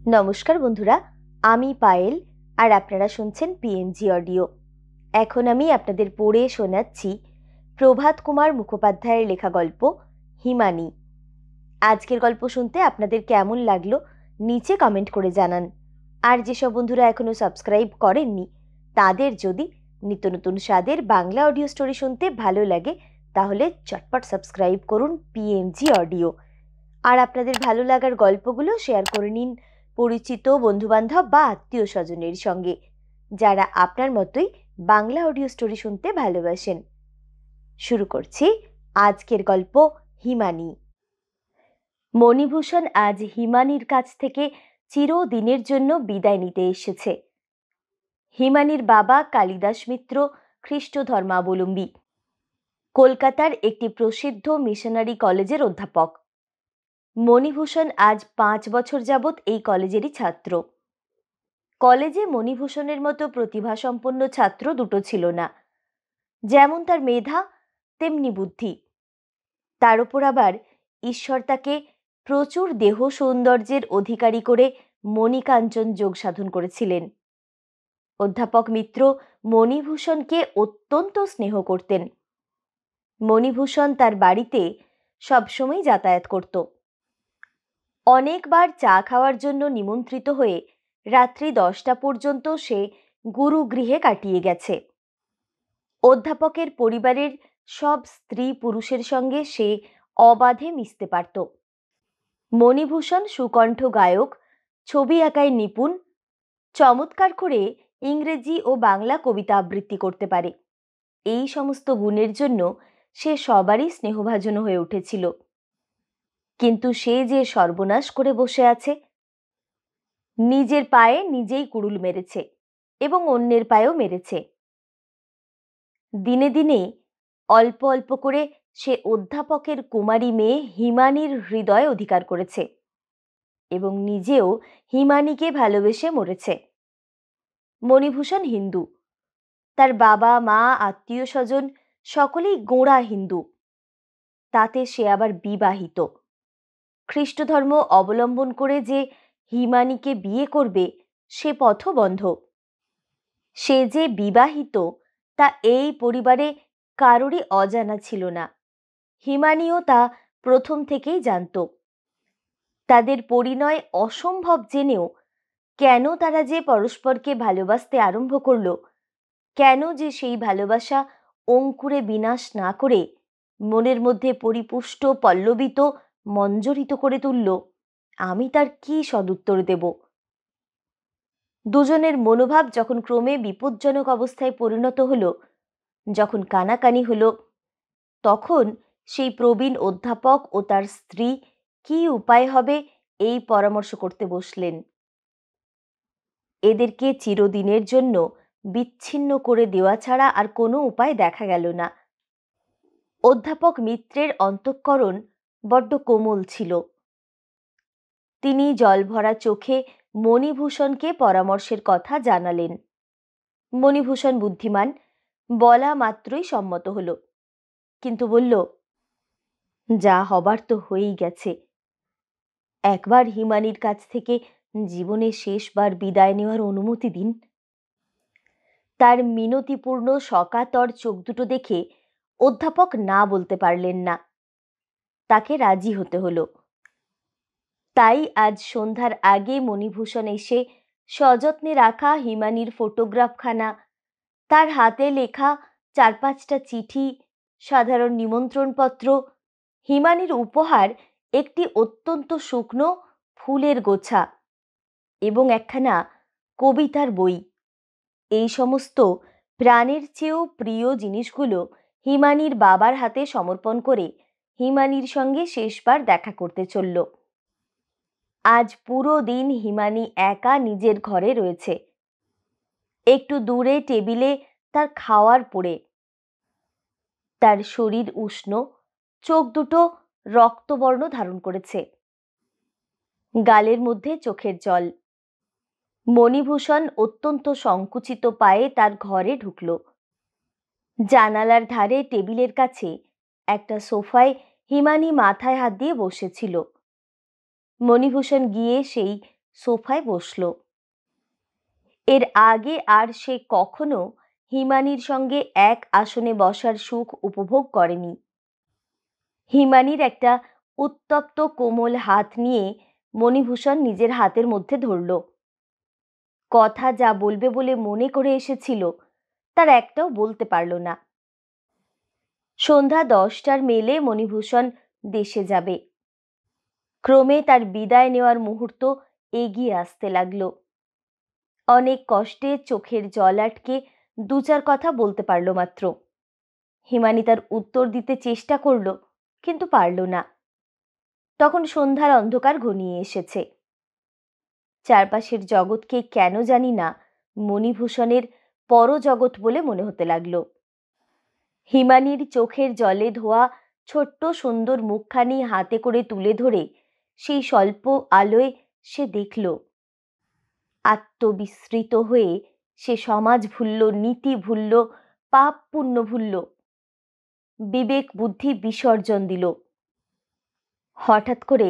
নমস্কার বন্ধুরা, আমি পায়েল আর আপনারা শুনছেন পিএমজি অডিও। এখন আমি আপনাদের পড়ে শোনাচ্ছি প্রভাত কুমার মুখোপাধ্যায়ের লেখা গল্প হিমানি। আজকের গল্প শুনতে আপনাদের কেমন লাগলো নিচে কমেন্ট করে জানান। আর যেসব বন্ধুরা এখনো সাবস্ক্রাইব করেননি তাদের যদি নিত্য নতুন স্বাদের বাংলা অডিও স্টোরি শুনতে ভালো লাগে তাহলে চটপট সাবস্ক্রাইব করুন পিএমজি অডিও। আর আপনাদের ভালো লাগার গল্পগুলো শেয়ার করে নিন পরিচিত বন্ধুবান্ধব বা আত্মীয় স্বজনের সঙ্গে যারা আপনার মতোই বাংলা অডিও স্টোরি শুনতে ভালোবাসেন। শুরু করছি আজকের গল্প হিমানি। মণিভূষণ আজ হিমানির কাছ থেকে চিরদিনের জন্য বিদায় নিতে এসেছে। হিমানির বাবা কালিদাস মিত্র খ্রিস্ট ধর্মাবলম্বী, কলকাতার একটি প্রসিদ্ধ মিশনারি কলেজের অধ্যাপক। মণিভূষণ আজ 5 বছর যাবৎ এই কলেজেরই ছাত্র। কলেজে মণিভূষণের মতো প্রতিভাসম্পন্ন ছাত্র দুটো ছিল না। যেমন তার মেধা তেমনি বুদ্ধি। তার উপর আবার ঈশ্বর তাকে প্রচুর দেহ সৌন্দর্যের অধিকারী করে মণিকাঞ্চন যোগ সাধন করেছিলেন। অধ্যাপক মিত্র মণিভূষণকে অত্যন্ত স্নেহ করতেন। মণিভূষণ তার বাড়িতে সবসময় যাতায়াত করত। অনেকবার চা খাওয়ার জন্য নিমন্ত্রিত হয়ে রাত্রি 10টা পর্যন্ত সে গুরুগৃহে কাটিয়ে গেছে। অধ্যাপকের পরিবারের সব স্ত্রী পুরুষের সঙ্গে সে অবাধে মিশতে পারত। মণিভূষণ সুকণ্ঠ গায়ক, ছবি আঁকায় নিপুণ, চমৎকার করে ইংরেজি ও বাংলা কবিতা আবৃত্তি করতে পারে। এই সমস্ত গুণের জন্য সে সবারই স্নেহভাজন হয়ে উঠেছিল। কিন্তু সে যে সর্বনাশ করে বসে আছে। নিজের পায়ে নিজেই কুড়ুল মেরেছে এবং অন্যের পায়েও মেরেছে। দিনে দিনে অল্প অল্প করে সে অধ্যাপকের কুমারী মেয়ে হিমানির হৃদয় অধিকার করেছে এবং নিজেও হিমানিকে ভালোবেসে মরেছে। মণিভূষণ হিন্দু। তার বাবা মা আত্মীয় স্বজন সকলেই গোঁড়া হিন্দু। তাতে সে আবার বিবাহিত। খ্রিস্ট ধর্ম অবলম্বন করে যে হিমানিকে বিয়ে করবে সে পথও বন্ধ। সে যে বিবাহিত তা এই পরিবারে কারোরই অজানা ছিল না। হিমানিও তা প্রথম থেকেই জানত। তাদের পরিণয় অসম্ভব জেনেও কেন তারা যে পরস্পরকে ভালোবাসতে আরম্ভ করল, কেন যে সেই ভালোবাসা অঙ্কুরে বিনাশ না করে মনের মধ্যে পরিপুষ্ট পল্লবিত মঞ্জরিত করে তুলল, আমি তার কি সদুত্তর দেব। দুজনের মনোভাব যখন ক্রমে বিপজ্জনক অবস্থায় পরিণত হলো, যখন কানাকানি হলো, তখন সেই প্রবীণ অধ্যাপক ও তার স্ত্রী কি উপায় হবে এই পরামর্শ করতে বসলেন। এদেরকে চিরদিনের জন্য বিচ্ছিন্ন করে দেওয়া ছাড়া আর কোনো উপায় দেখা গেল না। অধ্যাপক মিত্রের অন্তঃকরণ বড্ড কোমল ছিল। তিনি জলভরা চোখে মণিভূষণকে পরামর্শের কথা জানালেন। মণিভূষণ বুদ্ধিমান, বলা মাত্রই সম্মত হলো, কিন্তু বলল, যা হবার তো হয়েই গেছে। একবার হিমানির কাছ থেকে জীবনে শেষবার বিদায় নেওয়ার অনুমতি দিন। তার মিনতিপূর্ণ শকাতর চোখ দুটো দেখে অধ্যাপক না বলতে পারলেন না। তাকে রাজি হতে হলো। তাই আজ সন্ধ্যার আগে মণিভূষণ এসে সযত্নে রাখা হিমানির ফটোগ্রাফখানা, তার হাতে লেখা 4-5টা চিঠি, সাধারণ নিমন্ত্রণপত্র, হিমানির উপহার একটি অত্যন্ত শুকনো ফুলের গোছা এবং একখানা কবিতার বই, এই সমস্ত প্রাণের চেয়েও প্রিয় জিনিসগুলো হিমানির বাবার হাতে সমর্পণ করে হিমানির সঙ্গে শেষবার দেখা করতে চলল। আজ পুরো দিন হিমানি একা নিজের ঘরে রয়েছে। একটু দূরে টেবিলে তার খাওয়ার পড়ে। তার শরীর উষ্ণ, চোখ দুটো রক্তবর্ণ ধারণ করেছে, গালের মধ্যে চোখের জল। মণিভূষণ অত্যন্ত সংকুচিত পায়ে তার ঘরে ঢুকল। জানালার ধারে টেবিলের কাছে একটা সোফায় হিমানি মাথায় হাত দিয়ে বসেছিল। মণিভূষণ গিয়ে সেই সোফায় বসল। এর আগে আর সে কখনো হিমানির সঙ্গে এক আসনে বসার সুখ উপভোগ করেনি। হিমানির একটা উত্তপ্ত কোমল হাত নিয়ে মণিভূষণ নিজের হাতের মধ্যে ধরল। কথা যা বলবে বলে মনে করে এসেছিল তার একটাও বলতে পারল না। সন্ধ্যা 10টার মেলে মণিভূষণ দেশে যাবে। ক্রমে তার বিদায় নেওয়ার মুহূর্ত এগিয়ে আসতে লাগলো। অনেক কষ্টে চোখের জল আটকে 2-4 কথা বলতে পারল মাত্র। হিমানি তার উত্তর দিতে চেষ্টা করল, কিন্তু পারল না। তখন সন্ধ্যার অন্ধকার ঘনিয়ে এসেছে। চারপাশের জগৎকে কেন জানি না মণিভূষণের পরজগৎ বলে মনে হতে লাগলো। হিমানির চোখের জলে ধোয়া ছোট্ট সুন্দর মুখখানি হাতে করে তুলে ধরে সেই স্বল্প আলোয় সে দেখল। আত্মবিস্মৃত হয়ে সে সমাজ ভুলল, নীতি ভুলল, পাপ পুণ্য ভুলল, বিবেক বুদ্ধি বিসর্জন দিল। হঠাৎ করে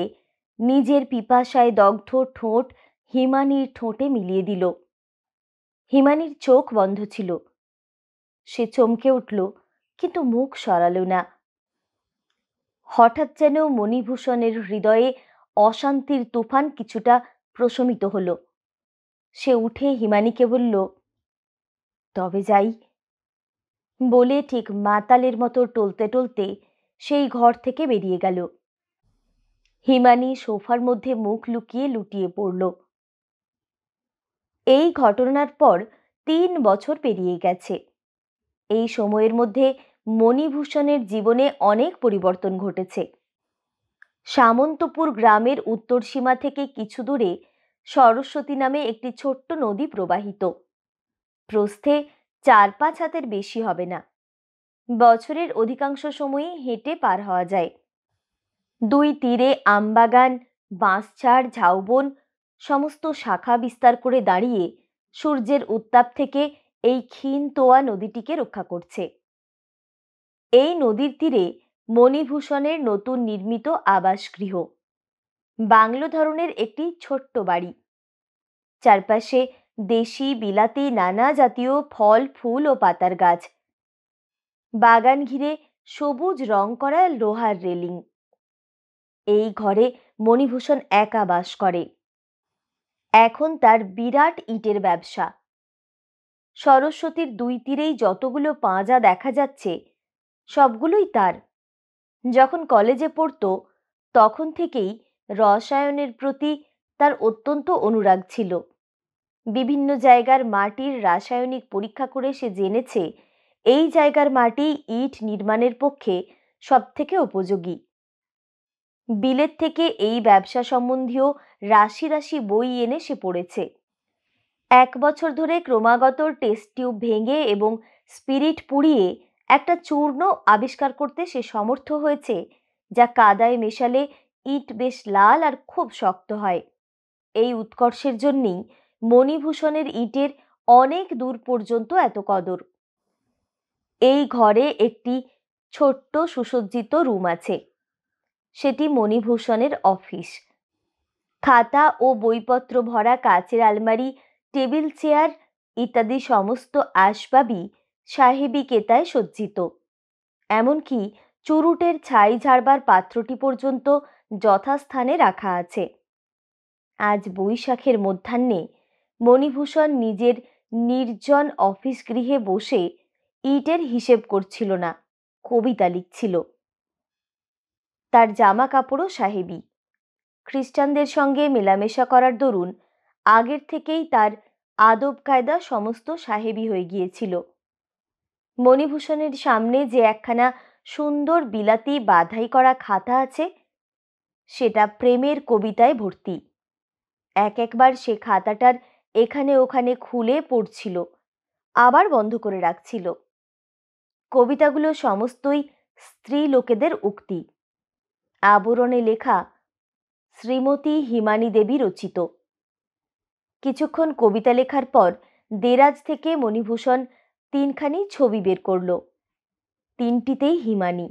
নিজের পিপাসায় দগ্ধ ঠোঁট হিমানির ঠোঁটে মিলিয়ে দিল। হিমানির চোখ বন্ধ ছিল। সে চমকে উঠল, কিন্তু মুখ সরালো না। হঠাৎ যেন মণিভূষণের হৃদয়ে অশান্তির তুফান কিছুটা প্রশমিত হল। সে উঠে হিমানিকে বলল, তবে যাই, বলে ঠিক মাতালের মতো টলতে টলতে সেই ঘর থেকে বেরিয়ে গেল। হিমানি সোফার মধ্যে মুখ লুকিয়ে লুটিয়ে পড়ল। এই ঘটনার পর 3 বছর পেরিয়ে গেছে। এই সময়ের মধ্যে মণিভূষণের জীবনে অনেক পরিবর্তন ঘটেছে। সামন্তপুর গ্রামের উত্তর সীমা থেকে কিছু দূরে সরস্বতী নামে একটি ছোট্ট নদী প্রবাহিত। প্রস্থে 4-5 হাতের বেশি হবে না। বছরের অধিকাংশ সময়ই হেঁটে পার হওয়া যায়। 2 তীরে আমবাগান, বাঁশঝাড়, ঝাউবন সমস্ত শাখা বিস্তার করে দাঁড়িয়ে সূর্যের উত্তাপ থেকে এই ক্ষীণ তোয়া নদীটিকে রক্ষা করছে। এই নদীর তীরে মণিভূষণের নতুন নির্মিত আবাসগৃহ, বাংলো ধরনের একটি ছোট্ট বাড়ি। চারপাশে দেশি বিলাতি নানা জাতীয় ফল, ফুল ও পাতার গাছ। বাগান ঘিরে সবুজ রং করা লোহার রেলিং। এই ঘরে মণিভূষণ একা বাস করে। এখন তার বিরাট ইটের ব্যবসা। সরস্বতীর 2 তীরেই যতগুলো পাঁজা দেখা যাচ্ছে সবগুলোই তার। যখন কলেজে পড়তো তখন থেকেই রসায়নের প্রতি তার অত্যন্ত অনুরাগ ছিল। বিভিন্ন জায়গার মাটির রাসায়নিক পরীক্ষা করে সে জেনেছে এই জায়গার মাটি ইট নির্মাণের পক্ষে সবথেকে উপযোগী। বিলেত থেকে এই ব্যবসা সম্বন্ধীয় রাশি রাশি বই এনে সে পড়েছে। 1 বছর ধরে ক্রমাগত টেস্ট টিউব ভেঙে এবং স্পিরিট পুড়িয়ে একটা চূর্ণ আবিষ্কার করতে সে সমর্থ হয়েছে, যা কাদায় মেশালে ইট বেশ লাল আর খুব শক্ত হয়। এই উৎকর্ষের জন্যই মণিভূষণের ইটের অনেক দূর পর্যন্ত এত কদর। এই ঘরে একটি ছোট্ট সুসজ্জিত রুম আছে। সেটি মণিভূষণের অফিস। খাতা ও বইপত্র ভরা কাচের আলমারি, টেবিল চেয়ার ইত্যাদি সমস্ত আসবাবই সাহেবি কেতায় সজ্জিত। এমনকি চুরুটের ছাই ঝাড়বার পাত্রটি পর্যন্ত যথাস্থানে রাখা আছে। আজ বৈশাখের মধ্যাহ্নে মণিভূষণ নিজের নির্জন অফিস গৃহে বসে ইটের হিসেব করছিল না, কবিতা লিখছিল। তার জামা কাপড়ও সাহেবি। খ্রিস্টানদের সঙ্গে মেলামেশা করার দরুন আগের থেকেই তার আদব কায়দা সমস্ত সাহেবি হয়ে গিয়েছিল। মণিভূষণের সামনে যে একখানা সুন্দর বিলাতি বাধাই করা খাতা আছে, সেটা প্রেমের কবিতায় ভর্তি। একবার সে খাতাটার এখানে ওখানে খুলে পড়ছিল, আবার বন্ধ করে রাখছিল। কবিতাগুলো সমস্তই স্ত্রী লোকেদের উক্তি। আবরণে লেখা শ্রীমতী হিমানী দেবী রচিত। কিছুক্ষণ কবিতা লেখার পর দেরাজ থেকে মণিভূষণ 3খানি ছবি বের করল। 3টিতেই হিমানী।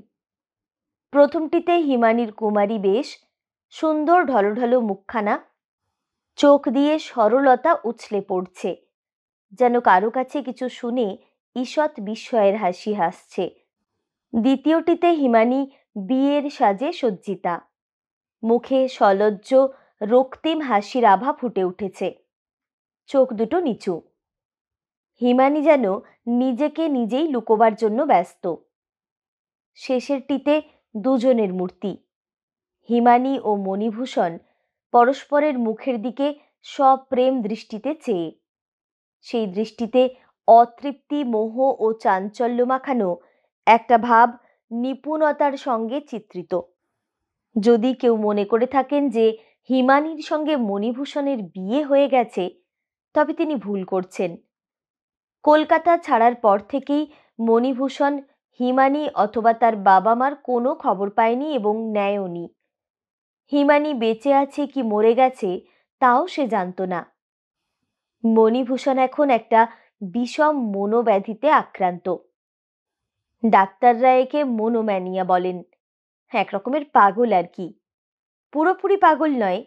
প্রথমটিতে হিমানীর কুমারী বেশ, সুন্দর ঢলঢল মুখখানা, চোখ দিয়ে সরলতা উছলে পড়ছে, যেন কারো কাছে কিছু শুনে ঈষৎ বিস্ময়ের হাসি হাসছে। দ্বিতীয়টিতে হিমানি বিয়ের সাজে সজ্জিতা, মুখে সলজ্জ রক্তিম হাসির আভা ফুটে উঠেছে, চোখ দুটো নিচু। হিমানি যেন নিজেকে নিজেই লুকোবার জন্য ব্যস্ত। শেষেরটিতে দুজনের মূর্তি, হিমানি ও মণিভূষণ পরস্পরের মুখের দিকে সপ্রেম দৃষ্টিতে চেয়ে। সেই দৃষ্টিতে অতৃপ্তি, মোহ ও চাঞ্চল্য মাখানো একটা ভাব নিপুণতার সঙ্গে চিত্রিত। যদি কেউ মনে করে থাকেন যে হিমানির সঙ্গে মণিভূষণের বিয়ে হয়ে গেছে, তবে তিনি ভুল করছেন। কলকাতা ছাড়ার পর থেকেই মণিভূষণ হিমানি অথবা তার বাবা মার কোনো খবর পায়নি এবং নেয়ওনি। হিমানি বেঁচে আছে কি মরে গেছে তাও সে জানত না। মণিভূষণ এখন একটা বিষম মনোব্যাধিতে আক্রান্ত। ডাক্তাররা একে মনোম্যানিয়া বলেন। এক রকমের পাগল আর কি, পুরোপুরি পাগল নয়।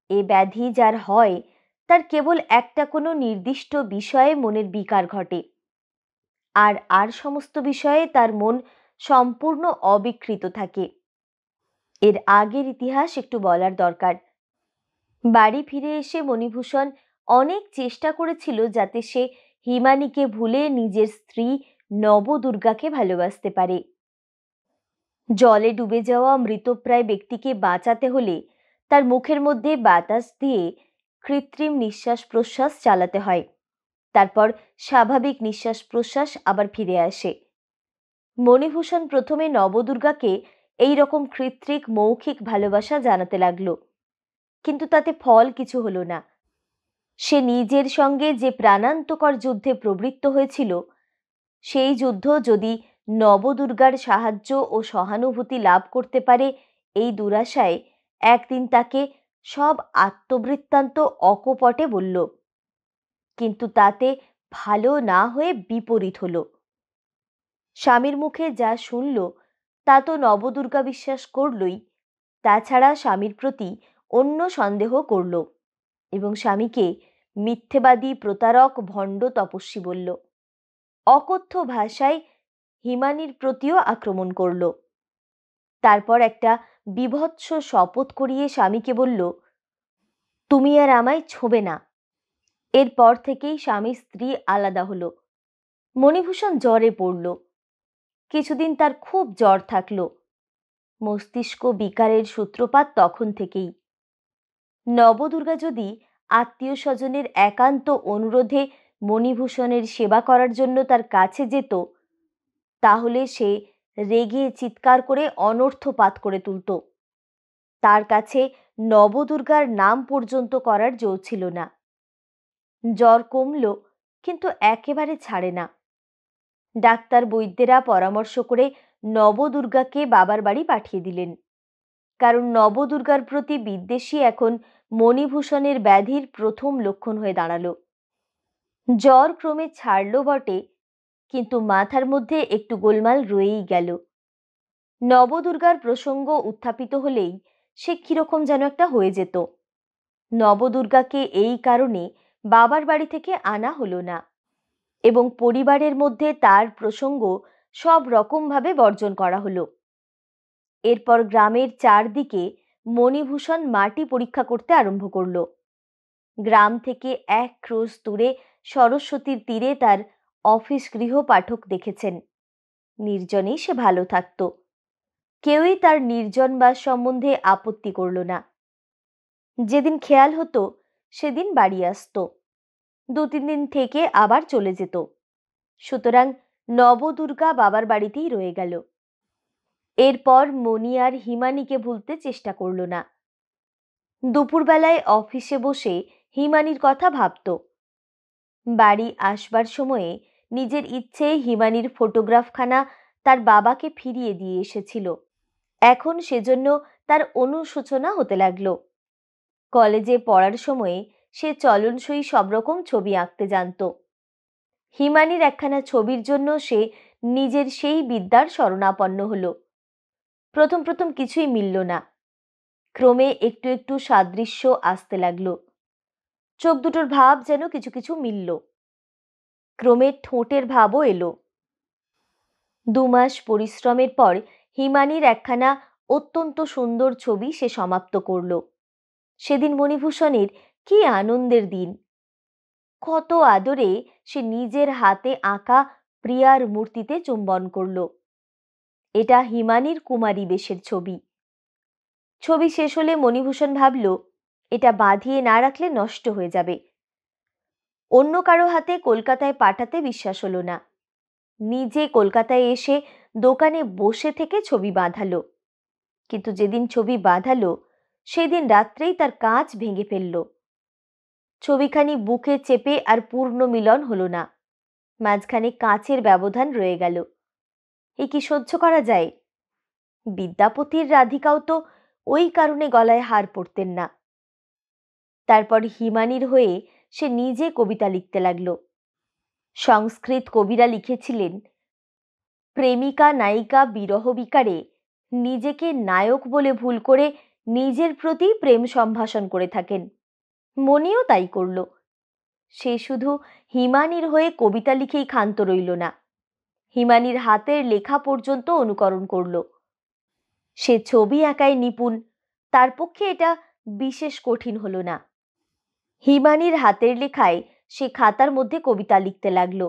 এ ব্যাধি যার হয় তার কেবল একটা কোনো নির্দিষ্ট বিষয়ে মনের বিকার ঘটে, আর সমস্ত বিষয়ে তার মন সম্পূর্ণ অবিকৃত থাকে। এর আগের ইতিহাস একটু বলার দরকার। বাড়ি ফিরে এসে মণিভূষণ অনেক চেষ্টা করেছিল যাতে সে হিমানিকে ভুলে নিজের স্ত্রী নবদুর্গাকে ভালোবাসতে পারে। জলে ডুবে যাওয়া মৃতপ্রায় ব্যক্তিকে বাঁচাতে হলে তার মুখের মধ্যে বাতাস দিয়ে কৃত্রিম নিঃশ্বাস প্রশ্বাস চালাতে হয়, তারপর স্বাভাবিক নিঃশ্বাস প্রশ্বাস আবার ফিরে আসে। মণিভূষণ প্রথমে নবদুর্গাকে এই রকম কৃত্রিক মৌখিক ভালোবাসা জানাতে লাগলো, কিন্তু তাতে ফল কিছু হলো না। সে নিজের সঙ্গে যে প্রাণান্তকর যুদ্ধে প্রবৃত্ত হয়েছিল, সেই যুদ্ধ যদি নবদুর্গার সাহায্য ও সহানুভূতি লাভ করতে পারে, এই দুরাশায় একদিন তাকে সব আত্মবৃত্তান্ত অকপটে বলল। কিন্তু তাতে ভালো না হয়ে বিপরীত হলো। স্বামীর মুখে যা শুনল তা তো নবদুর্গা বিশ্বাস করলই, তাছাড়া স্বামীর প্রতি অন্য সন্দেহ করল এবং স্বামীকে মিথ্যেবাদী, প্রতারক, ভণ্ড, তপস্বী বলল। অকথ্য ভাষায় হিমানির প্রতিও আক্রমণ করল। তারপর একটা বীভৎস শপথ করিয়ে স্বামীকে বলল, তুমি আর আমায় ছোঁবে না। এরপর থেকেই স্বামী স্ত্রী আলাদা হলো। মণিভূষণ জ্বরে পড়ল। কিছুদিন তার খুব জ্বর থাকলো। মস্তিষ্ক বিকারের সূত্রপাত তখন থেকেই। নবদুর্গা যদি আত্মীয় স্বজনের একান্ত অনুরোধে মণিভূষণের সেবা করার জন্য তার কাছে যেত, তাহলে সে রেগে চিৎকার করে অনর্থপাত করে তুলত। তার কাছে নবদুর্গার নাম পর্যন্ত করার জো ছিল না। জ্বর কমল, কিন্তু একেবারে ছাড়ে না। ডাক্তার বৈদ্যেরা পরামর্শ করে নবদুর্গাকে বাবার বাড়ি পাঠিয়ে দিলেন, কারণ নবদুর্গার প্রতি বিদ্বেষী এখন মণিভূষণের ব্যাধির প্রথম লক্ষণ হয়ে দাঁড়ালো। জ্বর ক্রমে ছাড়ল বটে, কিন্তু মাথার মধ্যে একটু গোলমাল রয়েই গেল। নবদুর্গার প্রসঙ্গ উত্থাপিত হলেই সে কিরকম যেন একটা হয়ে যেত। নবদুর্গাকে এই কারণে বাবার বাড়ি থেকে আনা হলো না এবং পরিবারের মধ্যে তার প্রসঙ্গ সব রকমভাবে বর্জন করা হলো। এরপর গ্রামের চারদিকে মণিভূষণ মাটি পরীক্ষা করতে আরম্ভ করল। গ্রাম থেকে 1 ক্রোশ দূরে সরস্বতীর তীরে তার অফিস গৃহ পাঠক দেখেছেন। নির্জনেই সে ভালো থাকত। কেউই তার নির্জনবাস সম্বন্ধে আপত্তি করল না। যেদিন খেয়াল হতো সেদিন বাড়ি আসত, 2-3 দিন থেকে আবার চলে যেত। সুতরাং নবদুর্গা বাবার বাড়িতেই রয়ে গেল। এরপর মণি আর হিমানিকে ভুলতে চেষ্টা করল না। দুপুরবেলায় অফিসে বসে হিমানির কথা ভাবত। বাড়ি আসবার সময়ে নিজের ইচ্ছে হিমানির ফটোগ্রাফখানা তার বাবাকে ফিরিয়ে দিয়ে এসেছিল। এখন সেজন্য তার অনুশোচনা হতে লাগলো। কলেজে পড়ার সময়ে সে চলনসই সব রকম ছবি আঁকতে জানত। হিমানির একখানা ছবির জন্য সে নিজের সেই বিদ্যার শরণাপন্ন হলো। প্রথম কিছুই মিলল না। ক্রমে একটু একটু সাদৃশ্য আসতে লাগলো। চোখ দুটোর ভাব যেন কিছু কিছু মিলল। ক্রমে ঠোঁটের ভাবও এলো। 2 মাস পরিশ্রমের পর হিমানির একখানা অত্যন্ত সুন্দর ছবি সে সমাপ্ত করল। সেদিন মণিভূষণের কি আনন্দের দিন! কত আদরে সে নিজের হাতে আঁকা প্রিয়ার মূর্তিতে চুম্বন করল। এটা হিমানির কুমারী বেশের ছবি। ছবি শেষ হলে মণিভূষণ ভাবল, এটা বাঁধিয়ে না রাখলে নষ্ট হয়ে যাবে। অন্য কারো হাতে কলকাতায় পাঠাতে বিশ্বাস হলো না। নিজে কলকাতায় এসে দোকানে বসে থেকে ছবি বাঁধালো। কিন্তু যেদিন ছবি বাঁধালো সেদিন রাত্রেই তার কাঁচ ভেঙে ফেলল। ছবিখানি বুকে চেপে আর পূর্ণ মিলন হলো না। মাঝখানে কাঁচের ব্যবধান রয়ে গেল। এ কি সহ্য করা যায়? বিদ্যাপতির রাধিকাও তো ওই কারণে গলায় হার পরতেন না। তারপর হিমানির হয়ে সে নিজে কবিতা লিখতে লাগলো। সংস্কৃত কবিরা লিখেছিলেন, প্রেমিকা নায়িকা বিরহ বিকারে নিজেকে নায়ক বলে ভুল করে নিজের প্রতি প্রেম সম্ভাষণ করে থাকেন। মনিও তাই করল। সে শুধু হিমানির হয়ে কবিতা লিখেই ক্ষান্ত রইল না, হিমানির হাতের লেখা পর্যন্ত অনুকরণ করল। সে ছবি আঁকায় নিপুণ, তার পক্ষে এটা বিশেষ কঠিন হলো না। হিমানির হাতের লেখায় সে খাতার মধ্যে কবিতা লিখতে লাগলো।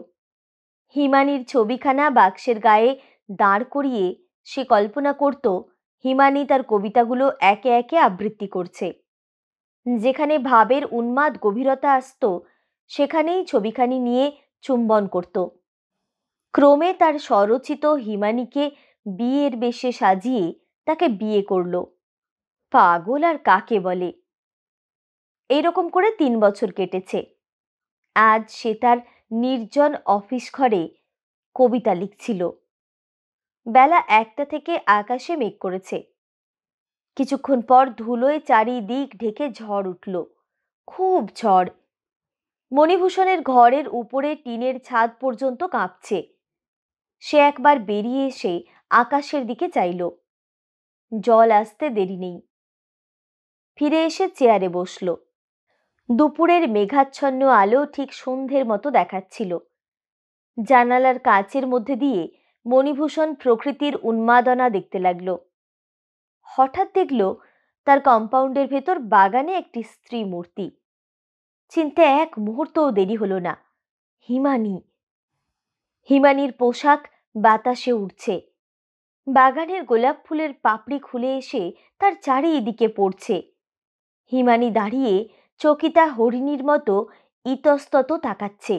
হিমানির ছবিখানা বাক্সের গায়ে দাঁড় করিয়ে সে কল্পনা করত হিমানি তার কবিতাগুলো একে একে আবৃত্তি করছে। যেখানে ভাবের উন্মাদ গভীরতা আসত সেখানেই ছবিখানি নিয়ে চুম্বন করত। ক্রমে তার স্বরচিত হিমানিকে বিয়ের বেশে সাজিয়ে তাকে বিয়ে করল। পাগল আর কাকে বলে! এইরকম করে 3 বছর কেটেছে। আজ সে তার নির্জন অফিস ঘরে কবিতা লিখছিল। বেলা 1টা থেকে আকাশে মেঘ করেছে। কিছুক্ষণ পর ধুলোয় চারিদিক ঢেকে ঝড় উঠল, খুব ঝড়। মণিভূষণের ঘরের উপরে টিনের ছাদ পর্যন্ত কাঁপছে। সে একবার বেরিয়ে এসে আকাশের দিকে চাইল। জল আসতে দেরি নেই। ফিরে এসে চেয়ারে বসল। দুপুরের মেঘাচ্ছন্ন আলো ঠিক সন্ধ্যের মতো দেখাচ্ছিল। জানালার কাঁচের মধ্যে দিয়ে মণিভূষণ প্রকৃতির উন্মাদনা দেখতে লাগলো। হঠাৎ দেখল তার কম্পাউন্ডের ভেতর বাগানে একটি স্ত্রী মূর্তি। চিনতে এক মুহূর্তও দেরি হলো না, হিমানি। হিমানির পোশাক বাতাসে উড়ছে। বাগানের গোলাপ ফুলের পাপড়ি খুলে এসে তার চারিদিকে পড়ছে। হিমানি দাঁড়িয়ে চকিতা হরিণীর মতো ইতস্তত তাকাচ্ছে।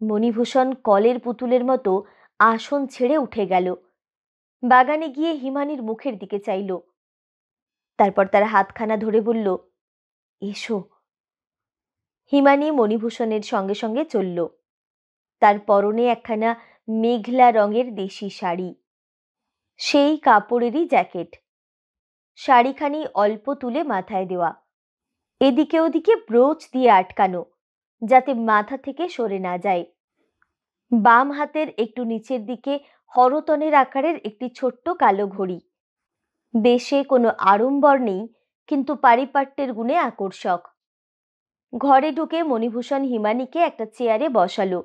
মণিভূষণ কলের পুতুলের মতো আসন ছেড়ে উঠে গেল। বাগানে গিয়ে হিমানির মুখের দিকে চাইল। তারপর তার হাতখানা ধরে বলল, এসো। হিমানি মণিভূষণের সঙ্গে সঙ্গে চলল। তার পরনে একখানা মেঘলা রঙের দেশি শাড়ি, সেই কাপড়েরই জ্যাকেট। শাড়িখানি অল্প তুলে মাথায় দেওয়া, এদিকে ওদিকে ব্রোচ দিয়ে আটকানো, যাতে মাথা থেকে সরে না যায়। বাম হাতের একটু নিচের দিকে হরতনের আকারের একটি ছোট্ট কালো ঘড়ি। বেশে কোনো আড়ম্বর নেই, কিন্তু পারিপাট্যের গুণে আকর্ষক। ঘরে ঢুকে মণিভূষণ হিমানিকে একটা চেয়ারে বসালো।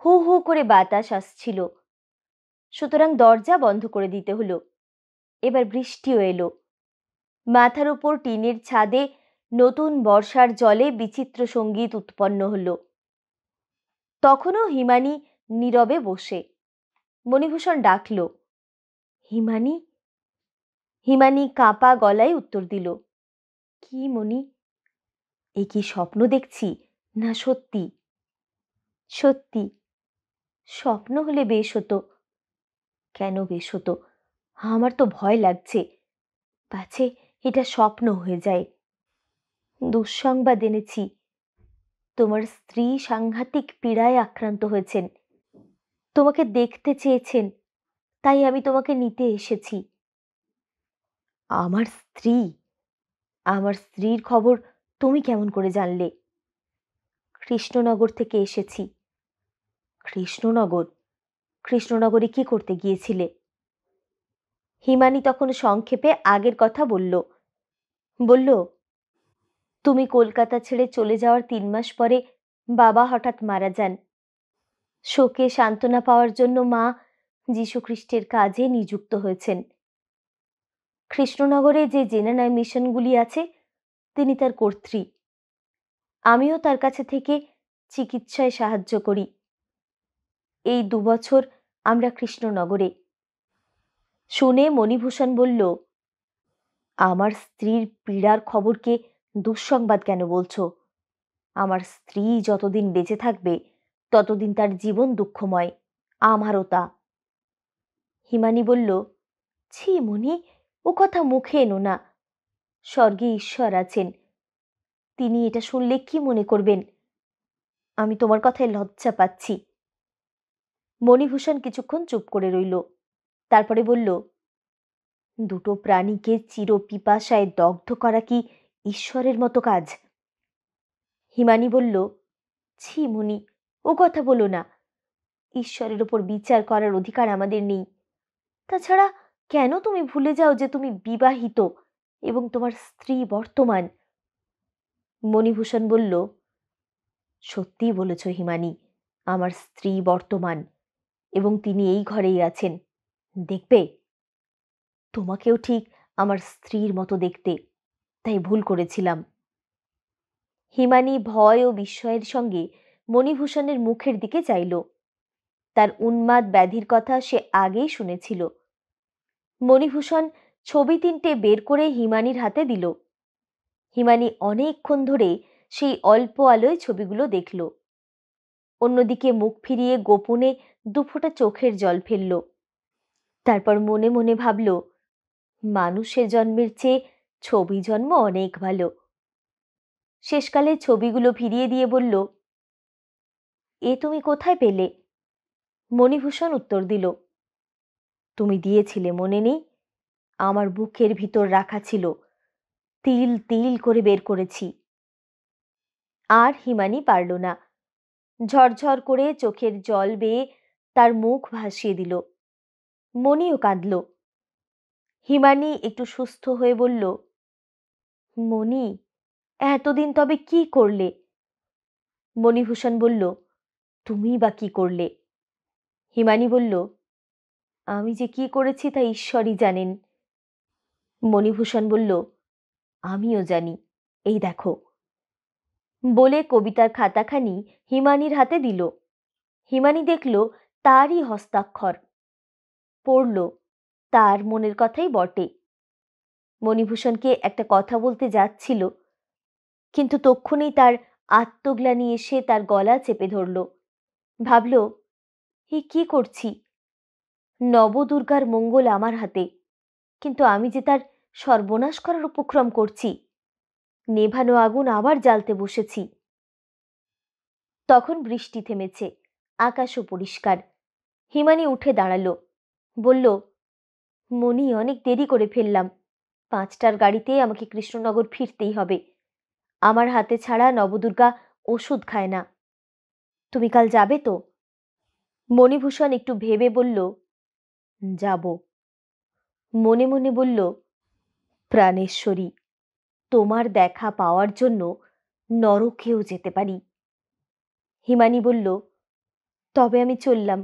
হু হু করে বাতাস আসছিল, সুতরাং দরজা বন্ধ করে দিতে হলো। এবার বৃষ্টিও এলো। মাথার উপর টিনের ছাদে নতুন বর্ষার জলে বিচিত্র সঙ্গীত উৎপন্ন হলো। তখনও হিমানি নীরবে বসে। মণিভূষণ ডাকল, হিমানি। হিমানি কাঁপা গলায় উত্তর দিল, কি মণি? এ কি স্বপ্ন দেখছি না সত্যি? সত্যি। স্বপ্ন হলে বেশ হতো। কেন বেশ হতো? আমার তো ভয় লাগছে, পাছে এটা স্বপ্ন হয়ে যায়। দুঃসংবাদ এনেছি, তোমার স্ত্রী সাংঘাতিক পীড়ায় আক্রান্ত হয়েছেন। তোমাকে দেখতে চেয়েছেন, তাই আমি তোমাকে নিতে এসেছি। আমার স্ত্রী? আমার স্ত্রীর খবর তুমি কেমন করে জানলে? কৃষ্ণনগর থেকে এসেছি। কৃষ্ণনগর? কৃষ্ণনগরে কি করতে গিয়েছিলে? হিমানি তখন সংক্ষেপে আগের কথা বলল, তুমি কলকাতা ছেড়ে চলে যাওয়ার 3 মাস পরে বাবা হঠাৎ মারা যান। শোকে সান্ত্বনা পাওয়ার জন্য মা যীশুখ্রিস্টের কাজে নিযুক্ত হয়েছেন। কৃষ্ণনগরে যে জেনানায় মিশনগুলি আছে তিনি তার কর্ত্রী। আমিও তার কাছে থেকে চিকিৎসায় সাহায্য করি। এই 2 বছর আমরা কৃষ্ণনগরে। শুনে মণিভূষণ বলল, আমার স্ত্রীর পীড়ার খবরকে দুঃসংবাদ কেন বলছো? আমার স্ত্রী যতদিন বেঁচে থাকবে ততদিন তার জীবন দুঃখময়, আমারও তা। হিমানি বলল, ছি মণি, ও কথা মুখে এনো না। স্বর্গে ঈশ্বর আছেন, তিনি এটা শুনলে কি মনে করবেন? আমি তোমার কথায় লজ্জা পাচ্ছি। মণিভূষণ কিছুক্ষণ চুপ করে রইল, তারপরে বলল, দুটো প্রাণীকে চিরপিপাসায় দগ্ধ করা কি ঈশ্বরের মতো কাজ? হিমানি বলল, ছি মুনি, ও কথা বলো না। ঈশ্বরের ওপর বিচার করার অধিকার আমাদের নেই। তাছাড়া কেন তুমি ভুলে যাও যে তুমি বিবাহিত এবং তোমার স্ত্রী বর্তমান? মণিভূষণ বলল, সত্যিই বলেছ হিমানি, আমার স্ত্রী বর্তমান এবং তিনি এই ঘরেই আছেন। দেখবে, তোমাকেও ঠিক আমার স্ত্রীর মতো দেখতে, তাই ভুল করেছিলাম। হিমানি ভয় ও বিস্ময়ের সঙ্গে মণিভূষণের মুখের দিকে চাইল। তার উন্মাদ ব্যাধির কথা সে আগেই শুনেছিল। মণিভূষণ ছবি 3টে বের করে হিমানির হাতে দিল। হিমানি অনেকক্ষণ ধরে সেই অল্প আলোয় ছবিগুলো দেখল। অন্যদিকে মুখ ফিরিয়ে গোপনে 2 ফোঁটা চোখের জল ফেলল। তারপর মনে মনে ভাবল, মানুষের জন্মের চেয়ে ছবি জন্ম অনেক ভালো। শেষকালে ছবিগুলো ফিরিয়ে দিয়ে বলল, এ তুমি কোথায় পেলে? মণিভূষণ উত্তর দিল, তুমি দিয়েছিলে মনে নেই? আমার বুকের ভিতর রাখা ছিল, তিল তিল করে বের করেছি। আর হিমানি পারল না। ঝরঝর করে চোখের জল বেয়ে তার মুখ ভাসিয়ে দিল। মণিও কাঁদল। হিমানি একটু সুস্থ হয়ে বলল, মণি, এতদিন তবে কি করলে? মণিভূষণ বলল, তুমি বা কি করলে? হিমানি বলল, আমি যে কি করেছি তা ঈশ্বরই জানেন। মণিভূষণ বলল, আমিও জানি, এই দেখো। বলে কবিতার খাতাখানি হিমানির হাতে দিল। হিমানি দেখল তারই হস্তাক্ষর। পড়ল, তার মনের কথাই বটে। মণিভূষণকে একটা কথা বলতে যাচ্ছিল, কিন্তু তক্ষুনি তার আত্মগ্লানি এসে তার গলা চেপে ধরল। ভাবল, এ কি করছি? নবদুর্গার মঙ্গল আমার হাতে, কিন্তু আমি যে তার সর্বনাশ করার উপক্রম করছি। নেভানো আগুন আবার জ্বালতে বসেছি। তখন বৃষ্টি থেমেছে, আকাশও পরিষ্কার। হিমানি উঠে দাঁড়ালো, বলল, মণি, অনেক দেরি করে ফেললাম। 5টার গাড়িতে আমাকে কৃষ্ণনগর ফিরতেই হবে। আমার হাতে ছাড়া নবদুর্গা ওষুধ খায় না। তুমি কাল যাবে তো? মণিভূষণ একটু ভেবে বলল, যাব। মনে মনে বলল, প্রাণেশ্বরী, তোমার দেখা পাওয়ার জন্য নরকেও যেতে পারি। হিমানি বলল, তবে আমি চললাম।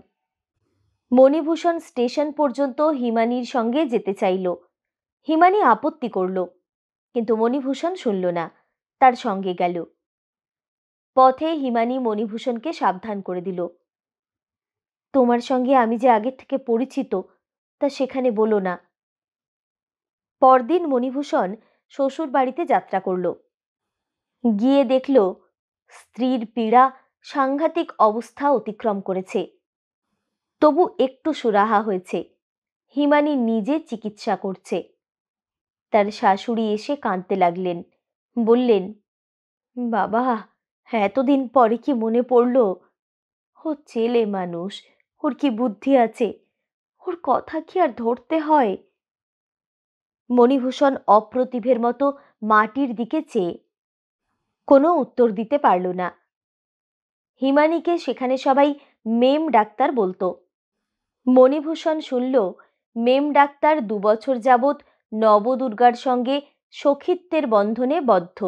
মণিভূষণ স্টেশন পর্যন্ত হিমানির সঙ্গে যেতে চাইল। হিমানি আপত্তি করল, কিন্তু মণিভূষণ শুনল না, তার সঙ্গে গেল। পথে হিমানি মণিভূষণকে সাবধান করে দিল, তোমার সঙ্গে আমি যে আগের থেকে পরিচিত তা সেখানে বলো না। পরদিন মণিভূষণ শ্বশুর বাড়িতে যাত্রা করল। গিয়ে দেখল স্ত্রীর পীড়া সাংঘাতিক অবস্থা অতিক্রম করেছে। তবু একটু সুরাহা হয়েছে। হিমানি নিজে চিকিৎসা করছে। তার শাশুড়ি এসে কাঁদতে লাগলেন, বললেন, বাবা, এতদিন পরে কি মনে পড়ল? ও ছেলে মানুষ, ওর কি বুদ্ধি আছে? ওর কথা কি আর ধরতে হয়? মণিভূষণ অপ্রতিভের মতো মাটির দিকে চেয়ে কোনো উত্তর দিতে পারল না। হিমানিকে সেখানে সবাই মেম ডাক্তার বলতো। মণিভূষণ শুনল মেম ডাক্তার 2 বছর যাবৎ নবদুর্গার সঙ্গে সখিত্বের বন্ধনে বদ্ধ।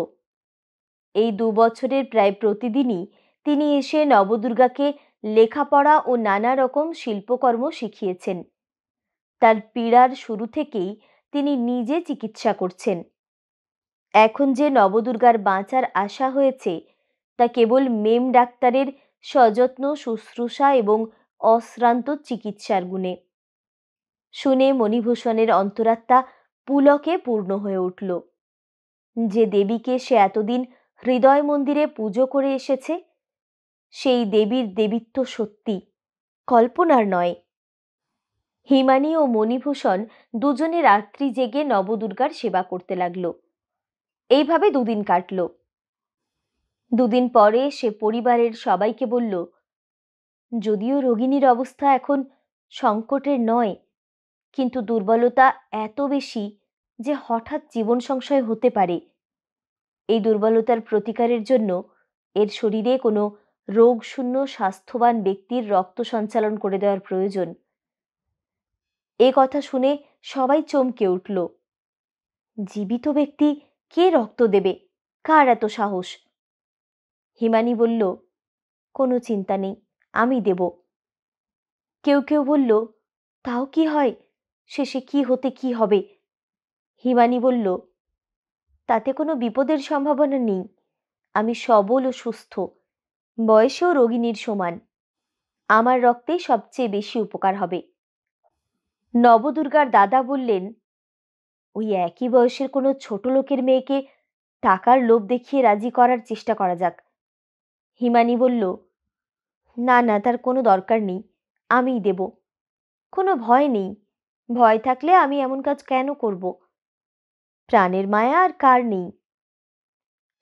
এই 2 বছরের প্রায় প্রতিদিনই তিনি এসে নবদুর্গাকে লেখাপড়া ও নানা রকম শিল্পকর্ম শিখিয়েছেন। তার পীড়ার শুরু থেকেই তিনি নিজে চিকিৎসা করছেন। এখন যে নবদুর্গার বাঁচার আশা হয়েছে তা কেবল মেম ডাক্তারের সযত্ন শুশ্রূষা এবং অশ্রান্ত চিকিৎসার গুণে। শুনে মণিভূষণের অন্তরাত্মা পুলকে পূর্ণ হয়ে উঠল। যে দেবীকে সে এতদিন হৃদয় মন্দিরে পুজো করে এসেছে, সেই দেবীর দেবীত্ব সত্যি, কল্পনার নয়। হিমানী ও মণিভূষণ দুজনে রাত্রি জেগে নবদুর্গার সেবা করতে লাগল। এইভাবে 2 দিন কাটল। 2 দিন পরে সে পরিবারের সবাইকে বলল, যদিও রোগিণীর অবস্থা এখন সংকটের নয়, কিন্তু দুর্বলতা এত বেশি যে হঠাৎ জীবন সংশয় হতে পারে। এই দুর্বলতার প্রতিকারের জন্য এর শরীরে কোনো রোগশূন্য স্বাস্থ্যবান ব্যক্তির রক্ত সঞ্চালন করে দেওয়ার প্রয়োজন। এ কথা শুনে সবাই চমকে উঠল। জীবিত ব্যক্তি কে রক্ত দেবে? কার এত সাহস? হিমানী বলল, কোনো চিন্তা নেই, আমি দেব। কেউ কেউ বলল, তাও কি হয়? শেষে কি হতে কি হবে? হিমানী বলল, তাতে কোনো বিপদের সম্ভাবনা নেই। আমি সবল ও সুস্থ, বয়সেও রোগিণীর সমান। আমার রক্তেই সবচেয়ে বেশি উপকার হবে। নবদুর্গার দাদা বললেন, ওই একই বয়সের কোনো ছোট লোকের মেয়েকে টাকার লোভ দেখিয়ে রাজি করার চেষ্টা করা যাক। হিমানী বলল, না না, তার কোনো দরকার নেই, আমিই দেব। কোনো ভয় নেই, ভয় থাকলে আমি এমন কাজ কেন করব? প্রাণের মায়া আর কার নেই?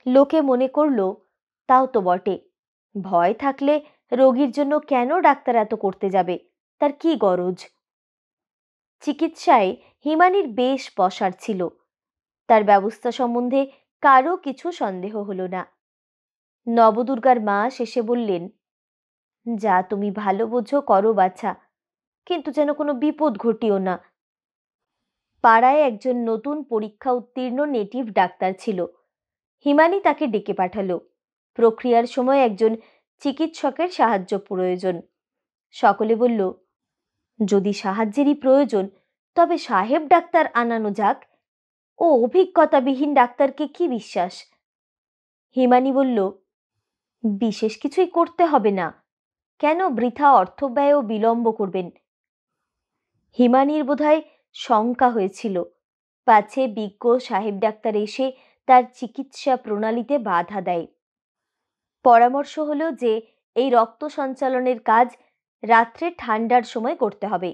লোকে মনে করল, তাও তো বটে, ভয় থাকলে রোগীর জন্য কেন ডাক্তার এত করতে যাবে? তার কি গরজ? চিকিৎসায় হিমানীর বেশ পসার ছিল। তার ব্যবস্থা সম্বন্ধে কারো কিছু সন্দেহ হলো না। নবদুর্গার মা শেষে বললেন, যা তুমি ভালো বোঝো করো বাছা, কিন্তু যেন কোনো বিপদ ঘটিও না। পাড়ায় একজন নতুন পরীক্ষা উত্তীর্ণ নেটিভ ডাক্তার ছিল। হিমানী তাকে ডেকে পাঠালো। প্রক্রিয়ার সময় একজন চিকিৎসকের সাহায্য প্রয়োজন। সকলে বলল, যদি সাহায্যেরই প্রয়োজন তবে সাহেব ডাক্তার আনানো যাক। ও অভিজ্ঞতাবিহীন ডাক্তারকে কি বিশ্বাস? হিমানী বলল, বিশেষ কিছুই করতে হবে না, কেন বৃথা অর্থব্যয় ও বিলম্ব করবেন? হিমানীর বোধহয় শঙ্কা হয়েছিল, পাছে বিজ্ঞ সাহেব ডাক্তার এসে তার চিকিৎসা প্রণালীতে বাধা দেয়। পরামর্শ হলো যে এই রক্ত সঞ্চালনের কাজ রাত্রে ঠান্ডার সময় করতে হবে।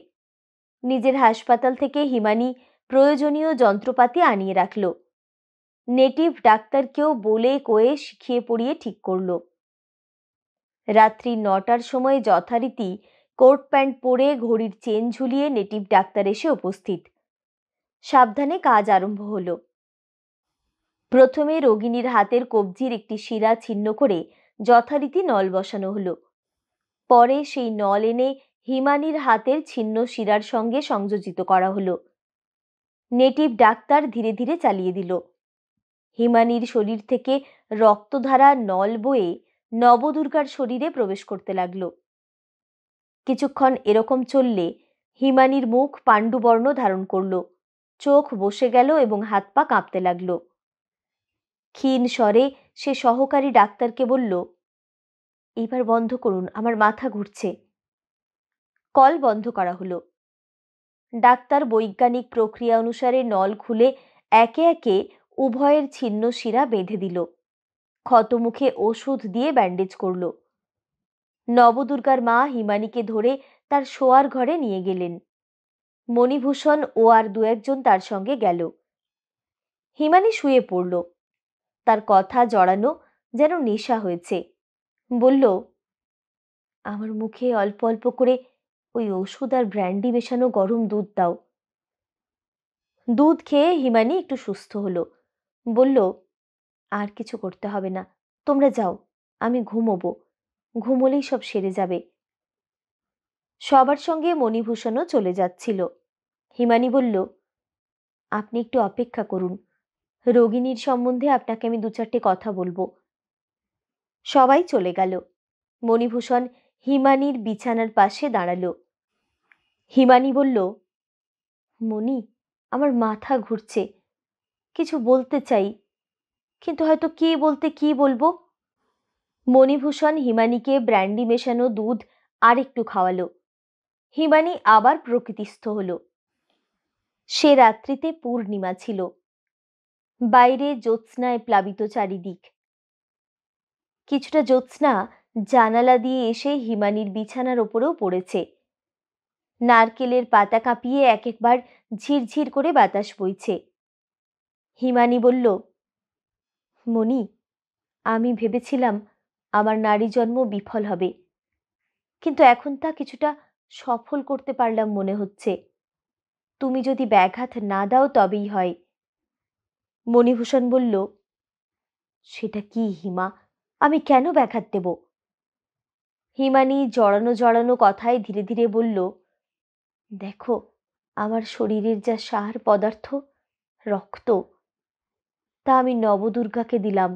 নিজের হাসপাতাল থেকে হিমানী প্রয়োজনীয় যন্ত্রপাতি আনিয়ে রাখল। নেটিভ ডাক্তারকেও বলে কয়ে শিখিয়ে পড়িয়ে ঠিক করল। রাত্রি 9টার সময় যথারীতি কোট প্যান্ট পরে ঘড়ির চেন ঝুলিয়ে নেটিভ ডাক্তার এসে উপস্থিত। সাবধানে কাজ আরম্ভ হলো। প্রথমে রোগিণীর হাতের কবজির একটি শিরা ছিন্ন করে যথারীতি নল বসানো হলো। পরে সেই নল এনে হিমানীর হাতের ছিন্ন শিরার সঙ্গে সংযোজিত করা হলো। নেটিভ ডাক্তার ধীরে ধীরে চালিয়ে দিল। হিমানীর শরীর থেকে রক্তধারা নল বয়ে নবদুর্গার শরীরে প্রবেশ করতে লাগলো। কিছুক্ষণ এরকম চললে হিমানীর মুখ পাণ্ডুবর্ণ ধারণ করল, চোখ বসে গেল এবং হাত পা কাঁপতে লাগলো। ক্ষীণ স্বরে সে সহকারী ডাক্তারকে বলল, এবার বন্ধ করুন, আমার মাথা ঘুরছে। কল বন্ধ করা হলো। ডাক্তার বৈজ্ঞানিক প্রক্রিয়া অনুসারে নল খুলে একে একে উভয়ের ছিন্ন শিরা বেঁধে দিল। ক্ষতমুখে ওষুধ দিয়ে ব্যান্ডেজ করল। নবদুর্গার মা হিমানীকে ধরে তার শোয়ার ঘরে নিয়ে গেলেন। মণিভূষণ ও আর 2-1 জন তার সঙ্গে গেল। হিমানী শুয়ে পড়ল। তার কথা জড়ানো, যেন নেশা হয়েছে। বলল, আমার মুখে অল্প অল্প করে ওই ওষুধ আর ব্র্যান্ডি মেশানো গরম দুধ দাও। দুধ খেয়ে হিমানী একটু সুস্থ হলো। বলল, আর কিছু করতে হবে না, তোমরা যাও, আমি ঘুমোবো, ঘুমোলেই সব সেরে যাবে। সবার সঙ্গে মণিভূষণও চলে যাচ্ছিল। হিমানি বলল, আপনি একটু অপেক্ষা করুন, রোগিণীর সম্বন্ধে আপনাকে আমি 2-4টে কথা বলবো। সবাই চলে গেল। মণিভূষণ হিমানির বিছানার পাশে দাঁড়ালো। হিমানি বলল, মণি, আমার মাথা ঘুরছে, কিছু বলতে চাই, কিন্তু হয়তো কি বলতে কি বলবো। মণিভূষণ হিমানিকে ব্র্যান্ডি মেশানো দুধ আর একটু খাওয়ালো। হিমানি আবার প্রকৃতিস্থ হলো। সে রাত্রিতে পূর্ণিমা ছিল। বাইরে জ্যোৎস্নায় প্লাবিত চারিদিক। কিছুটা জ্যোৎস্না জানালা দিয়ে এসে হিমানির বিছানার ওপরেও পড়েছে। নারকেলের পাতা কাঁপিয়ে এক একবার ঝিরঝির করে বাতাস বইছে। হিমানি বলল, মণি, আমি ভেবেছিলাম আমার নারী জন্ম বিফল হবে, কিন্তু এখন তা কিছুটা সফল করতে পারলাম মনে হচ্ছে। তুমি যদি ব্যাঘাত না দাও তবেই হয়। মণিভূষণ বলল, সেটা কি হিমা, আমি কেন ব্যাঘাত দেব? হিমানি জড়ানো জড়ানো কথায় ধীরে ধীরে বলল, দেখো, আমার শরীরের যা সার পদার্থ, রক্ত, তা আমি নবদুর্গাকে দিলাম।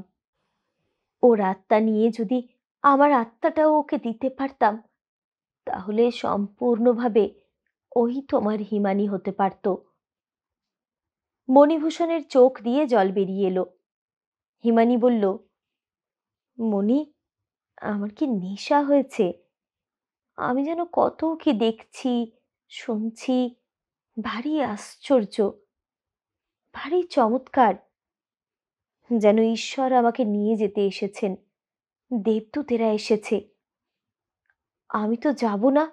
ওর আত্মা নিয়ে যদি আমার আত্মাটাও ওকে দিতে পারতাম, তাহলে সম্পূর্ণভাবে ওই তোমার হিমানি হতে পারত। মণিভূষণের চোখ দিয়ে জল বেরিয়ে এলো। হিমানি বলল, মণি, আমার কি নেশা হয়েছে? আমি যেন কত কি দেখছি, শুনছি, ভারী আশ্চর্য, ভারী চমৎকার, যেন ঈশ্বর আমাকে নিয়ে যেতে এসেছেন, দেবদূতেরা এসেছে। আমি তো যাব না,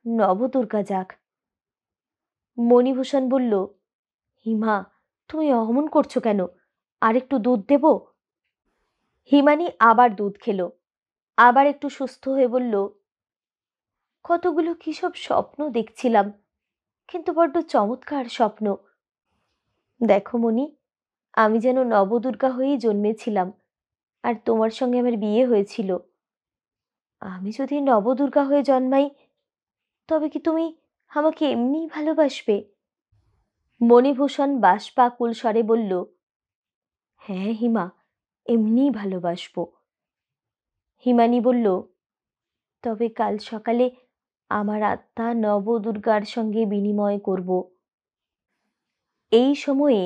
নবদুর্গা যাক। মণিভূষণ বলল, হিমা, তুমি অমন করছো কেন? আর একটু দুধ দেব? হিমানি আবার দুধ খেলো, আবার একটু সুস্থ হয়ে বলল, কতগুলো কি সব স্বপ্ন দেখছিলাম, কিন্তু বড্ড চমৎকার স্বপ্ন। দেখো মণি, আমি যেন নবদুর্গা হয়েই জন্মেছিলাম, আর তোমার সঙ্গে আমার বিয়ে হয়েছিল। আমি যদি নবদুর্গা হয়ে জন্মাই, তবে কি তুমি আমাকে এমনিই ভালোবাসবে? মণিভূষণ বাষ্পাকুল স্বরে বলল, হ্যাঁ হিমা, এমনিই ভালোবাসবো। হিমানি বলল, তবে কাল সকালে আমার আত্মা নবদুর্গার সঙ্গে বিনিময় করব। এই সময়ে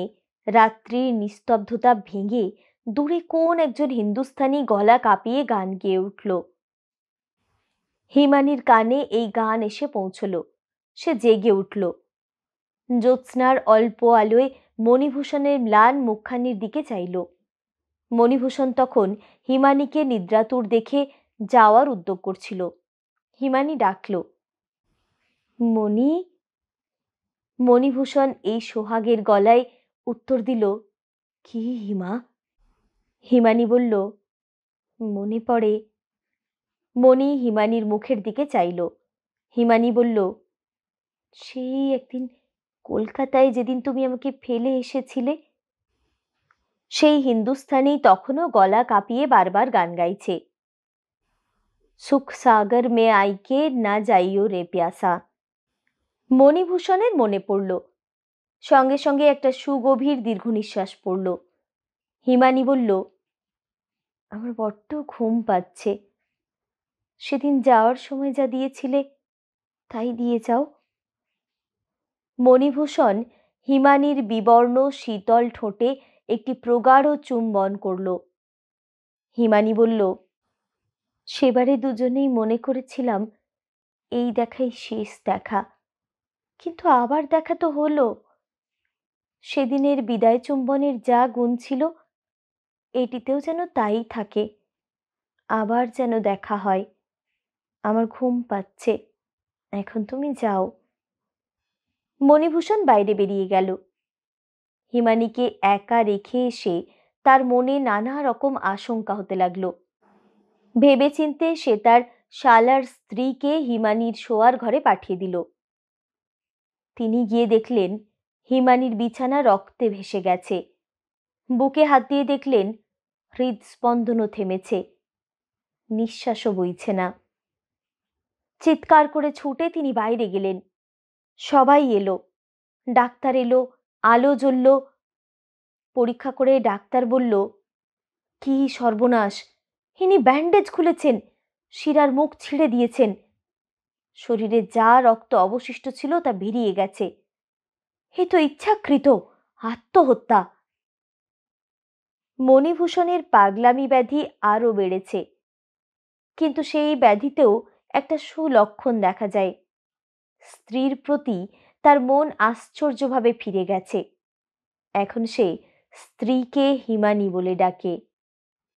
রাত্রির নিস্তব্ধতা ভেঙে দূরে কোন একজন হিন্দুস্তানি গলা কাঁপিয়ে গান গেয়ে উঠল। হিমানির কানে এই গান এসে পৌঁছল। সে জেগে উঠল। জ্যোৎস্নার অল্প আলোয় মণিভূষণের ম্লান মুখখানির দিকে চাইল। মণিভূষণ তখন হিমানিকে নিদ্রাতুর দেখে যাওয়ার উদ্যোগ করছিল। হিমানি ডাকল, মণি। মণিভূষণ এই সোহাগের গলায় উত্তর দিল, কি হিমা? হিমানি বলল, মনে পড়ে। মণি হিমানির মুখের দিকে চাইল। হিমানি বলল, সেই একদিন কলকাতায় যেদিন তুমি আমাকে ফেলে এসেছিলে। সেই হিন্দুস্থানি তখনও গলা কাঁপিয়ে বারবার গান গাইছে, সুখ সাগর মে আইকে না যাইও রে প্যাসা। মণিভূষণের মনে পড়ল। সঙ্গে সঙ্গে একটা সুগভীর দীর্ঘ নিঃশ্বাস পড়ল। হিমানি বলল, আমার বড্ড ঘুম পাচ্ছে। সেদিন যাওয়ার সময় যা দিয়েছিলে তাই দিয়ে যাও। মণিভূষণ হিমানির বিবর্ণ শীতল ঠোঁটে একটি প্রগাঢ় চুম্বন করল। হিমানি বলল, সেবারে দুজনেই মনে করেছিলাম এই দেখাই শেষ দেখা, কিন্তু আবার দেখা তো হলো। সেদিনের বিদায় চুম্বনের যা গুণ ছিল, এটিতেও যেন তাই থাকে। আবার যেন দেখা হয়। আমার ঘুম পাচ্ছে, এখন তুমি যাও। মণিভূষণ বাইরে বেরিয়ে গেল। হিমানিকে একা রেখে এসে তার মনে নানা রকম আশঙ্কা হতে লাগলো। ভেবেচিন্তে সে তার শালার স্ত্রীকে হিমানির শোয়ার ঘরে পাঠিয়ে দিল। তিনি গিয়ে দেখলেন হিমানির বিছানা রক্তে ভেসে গেছে। বুকে হাত দিয়ে দেখলেন হৃদস্পন্দনও থেমেছে, নিঃশ্বাসও বইছে না। চিৎকার করে ছুটে তিনি বাইরে গেলেন। সবাই এলো। ডাক্তার এলো, আলো জ্বলল। পরীক্ষা করে ডাক্তার বলল, কি সর্বনাশ! ইনি ব্যান্ডেজ খুলেছেন, শিরার মুখ ছিঁড়ে দিয়েছেন, শরীরে যা রক্ত অবশিষ্ট ছিল তা বেরিয়ে গেছে। এ তো ইচ্ছাকৃত আত্মহত্যা। মণিভূষণের পাগলামি ব্যাধি আরো বেড়েছে, কিন্তু সেই ব্যাধিতেও একটা সুলক্ষণ দেখা যায়। স্ত্রীর প্রতি তার মন আশ্চর্যভাবে ফিরে গেছে। এখন সে স্ত্রীকে হিমানি বলে ডাকে।